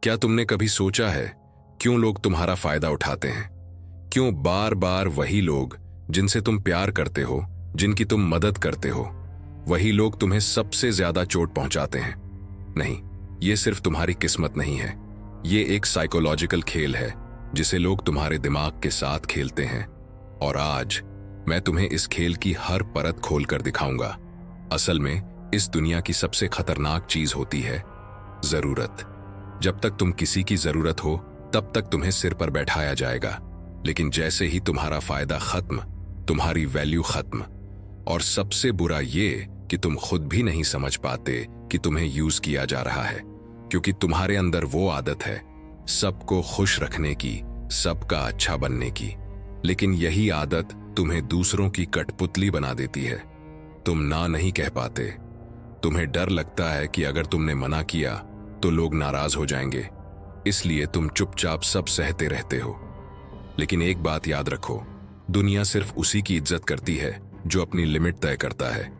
क्या तुमने कभी सोचा है क्यों लोग तुम्हारा फायदा उठाते हैं? क्यों बार बार वही लोग जिनसे तुम प्यार करते हो, जिनकी तुम मदद करते हो, वही लोग तुम्हें सबसे ज्यादा चोट पहुंचाते हैं? नहीं, ये सिर्फ तुम्हारी किस्मत नहीं है, ये एक साइकोलॉजिकल खेल है जिसे लोग तुम्हारे दिमाग के साथ खेलते हैं। और आज मैं तुम्हें इस खेल की हर परत खोल कर दिखाऊंगा। असल में इस दुनिया की सबसे खतरनाक चीज होती है जरूरत। जब तक तुम किसी की जरूरत हो तब तक तुम्हें सिर पर बैठाया जाएगा, लेकिन जैसे ही तुम्हारा फायदा खत्म, तुम्हारी वैल्यू खत्म। और सबसे बुरा ये कि तुम खुद भी नहीं समझ पाते कि तुम्हें यूज किया जा रहा है, क्योंकि तुम्हारे अंदर वो आदत है सबको खुश रखने की, सबका अच्छा बनने की। लेकिन यही आदत तुम्हें दूसरों की कठपुतली बना देती है। तुम ना नहीं कह पाते, तुम्हें डर लगता है कि अगर तुमने मना किया तो लोग नाराज हो जाएंगे, इसलिए तुम चुपचाप सब सहते रहते हो। लेकिन एक बात याद रखो, दुनिया सिर्फ उसी की इज्जत करती है जो अपनी लिमिट तय करता है,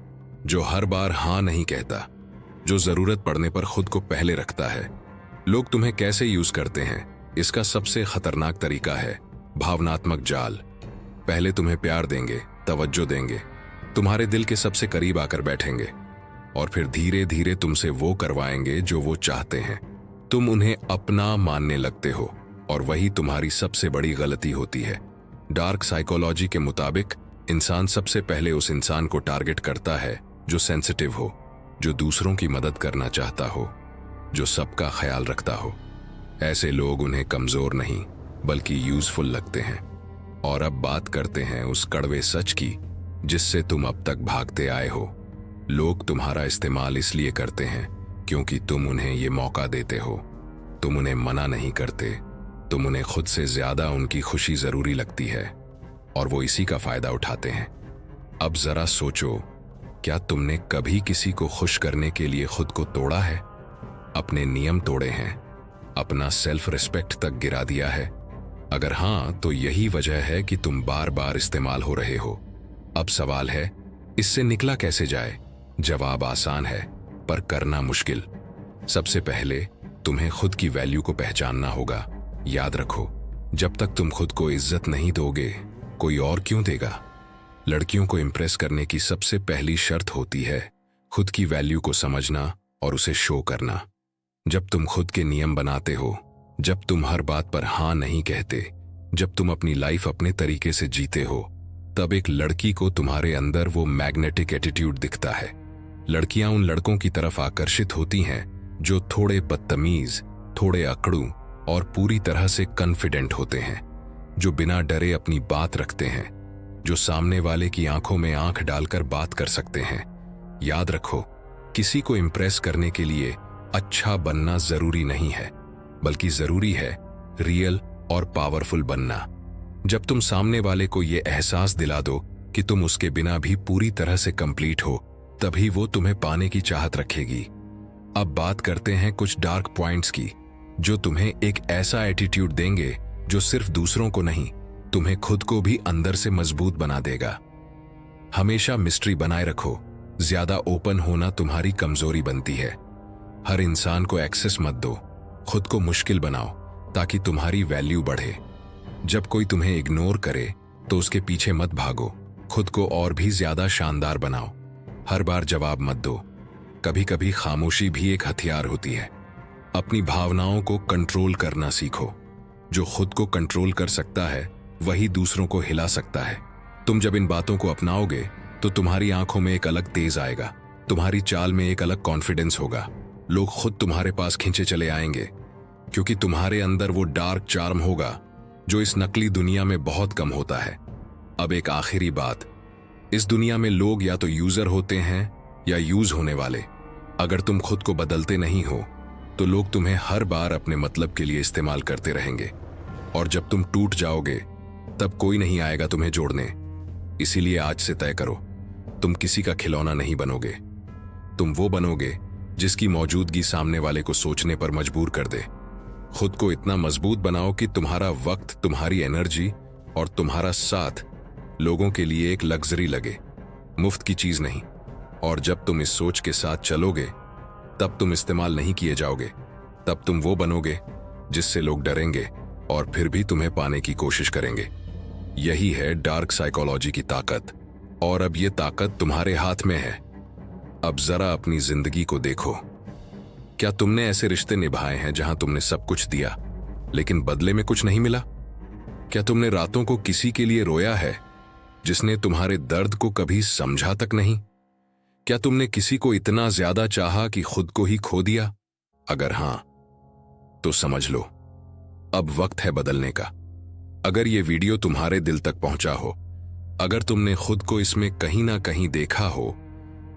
जो हर बार हां नहीं कहता, जो जरूरत पड़ने पर खुद को पहले रखता है। लोग तुम्हें कैसे यूज करते हैं, इसका सबसे खतरनाक तरीका है भावनात्मक जाल। पहले तुम्हें प्यार देंगे, तवज्जो देंगे, तुम्हारे दिल के सबसे करीब आकर बैठेंगे, और फिर धीरे धीरे तुमसे वो करवाएंगे जो वो चाहते हैं। तुम उन्हें अपना मानने लगते हो, और वही तुम्हारी सबसे बड़ी गलती होती है। डार्क साइकोलॉजी के मुताबिक इंसान सबसे पहले उस इंसान को टारगेट करता है जो सेंसिटिव हो, जो दूसरों की मदद करना चाहता हो, जो सबका ख्याल रखता हो। ऐसे लोग उन्हें कमजोर नहीं बल्कि यूजफुल लगते हैं। और अब बात करते हैं उस कड़वे सच की जिससे तुम अब तक भागते आए हो। लोग तुम्हारा इस्तेमाल इसलिए करते हैं क्योंकि तुम उन्हें ये मौका देते हो। तुम उन्हें मना नहीं करते, तुम उन्हें खुद से ज्यादा उनकी खुशी जरूरी लगती है, और वो इसी का फायदा उठाते हैं। अब जरा सोचो, क्या तुमने कभी किसी को खुश करने के लिए खुद को तोड़ा है? अपने नियम तोड़े हैं, अपना सेल्फ रिस्पेक्ट तक गिरा दिया है? अगर हां, तो यही वजह है कि तुम बार बार इस्तेमाल हो रहे हो। अब सवाल है, इससे निकला कैसे जाए? जवाब आसान है, पर करना मुश्किल। सबसे पहले तुम्हें खुद की वैल्यू को पहचानना होगा। याद रखो, जब तक तुम खुद को इज्जत नहीं दोगे, कोई और क्यों देगा? लड़कियों को इंप्रेस करने की सबसे पहली शर्त होती है खुद की वैल्यू को समझना और उसे शो करना। जब तुम खुद के नियम बनाते हो, जब तुम हर बात पर हां नहीं कहते, जब तुम अपनी लाइफ अपने तरीके से जीते हो, तब एक लड़की को तुम्हारे अंदर वो मैग्नेटिक एटीट्यूड दिखता है। लड़कियां उन लड़कों की तरफ आकर्षित होती हैं जो थोड़े बदतमीज, थोड़े अकड़ू और पूरी तरह से कॉन्फिडेंट होते हैं, जो बिना डरे अपनी बात रखते हैं, जो सामने वाले की आंखों में आंख डालकर बात कर सकते हैं। याद रखो, किसी को इंप्रेस करने के लिए अच्छा बनना जरूरी नहीं है, बल्कि जरूरी है रियल और पावरफुल बनना। जब तुम सामने वाले को यह एहसास दिला दो कि तुम उसके बिना भी पूरी तरह से कंप्लीट हो, तभी वो तुम्हें पाने की चाहत रखेगी। अब बात करते हैं कुछ डार्क पॉइंट्स की, जो तुम्हें एक ऐसा एटीट्यूड देंगे जो सिर्फ दूसरों को नहीं, तुम्हें खुद को भी अंदर से मजबूत बना देगा। हमेशा मिस्ट्री बनाए रखो। ज्यादा ओपन होना तुम्हारी कमजोरी बनती है। हर इंसान को एक्सेस मत दो, खुद को मुश्किल बनाओ ताकि तुम्हारी वैल्यू बढ़े। जब कोई तुम्हें इग्नोर करे तो उसके पीछे मत भागो, खुद को और भी ज्यादा शानदार बनाओ। हर बार जवाब मत दो, कभी कभी खामोशी भी एक हथियार होती है। अपनी भावनाओं को कंट्रोल करना सीखो। जो खुद को कंट्रोल कर सकता है वही दूसरों को हिला सकता है। तुम जब इन बातों को अपनाओगे तो तुम्हारी आंखों में एक अलग तेज आएगा, तुम्हारी चाल में एक अलग कॉन्फिडेंस होगा। लोग खुद तुम्हारे पास खींचे चले आएंगे, क्योंकि तुम्हारे अंदर वो डार्क चार्म होगा जो इस नकली दुनिया में बहुत कम होता है। अब एक आखिरी बात, इस दुनिया में लोग या तो यूजर होते हैं या यूज होने वाले। अगर तुम खुद को बदलते नहीं हो तो लोग तुम्हें हर बार अपने मतलब के लिए इस्तेमाल करते रहेंगे, और जब तुम टूट जाओगे तब कोई नहीं आएगा तुम्हें जोड़ने। इसीलिए आज से तय करो, तुम किसी का खिलौना नहीं बनोगे। तुम वो बनोगे जिसकी मौजूदगी सामने वाले को सोचने पर मजबूर कर दे। खुद को इतना मजबूत बनाओ कि तुम्हारा वक्त, तुम्हारी एनर्जी और तुम्हारा साथ लोगों के लिए एक लग्जरी लगे, मुफ्त की चीज नहीं। और जब तुम इस सोच के साथ चलोगे तब तुम इस्तेमाल नहीं किए जाओगे, तब तुम वो बनोगे जिससे लोग डरेंगे और फिर भी तुम्हें पाने की कोशिश करेंगे। यही है डार्क साइकोलॉजी की ताकत, और अब ये ताकत तुम्हारे हाथ में है। अब जरा अपनी जिंदगी को देखो। क्या तुमने ऐसे रिश्ते निभाए हैं जहां तुमने सब कुछ दिया लेकिन बदले में कुछ नहीं मिला? क्या तुमने रातों को किसी के लिए रोया है जिसने तुम्हारे दर्द को कभी समझा तक नहीं? क्या तुमने किसी को इतना ज्यादा चाहा कि खुद को ही खो दिया? अगर हां, तो समझ लो अब वक्त है बदलने का। अगर ये वीडियो तुम्हारे दिल तक पहुंचा हो, अगर तुमने खुद को इसमें कहीं ना कहीं देखा हो,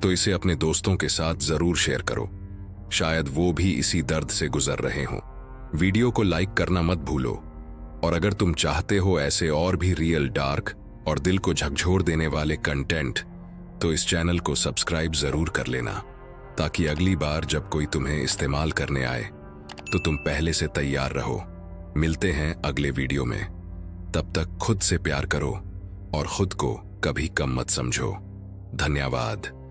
तो इसे अपने दोस्तों के साथ जरूर शेयर करो। शायद वो भी इसी दर्द से गुजर रहे हों। वीडियो को लाइक करना मत भूलो, और अगर तुम चाहते हो ऐसे और भी रियल, डार्क और दिल को झकझोर देने वाले कंटेंट, तो इस चैनल को सब्सक्राइब जरूर कर लेना, ताकि अगली बार जब कोई तुम्हें इस्तेमाल करने आए तो तुम पहले से तैयार रहो। मिलते हैं अगले वीडियो में। तब तक खुद से प्यार करो और खुद को कभी कम मत समझो। धन्यवाद।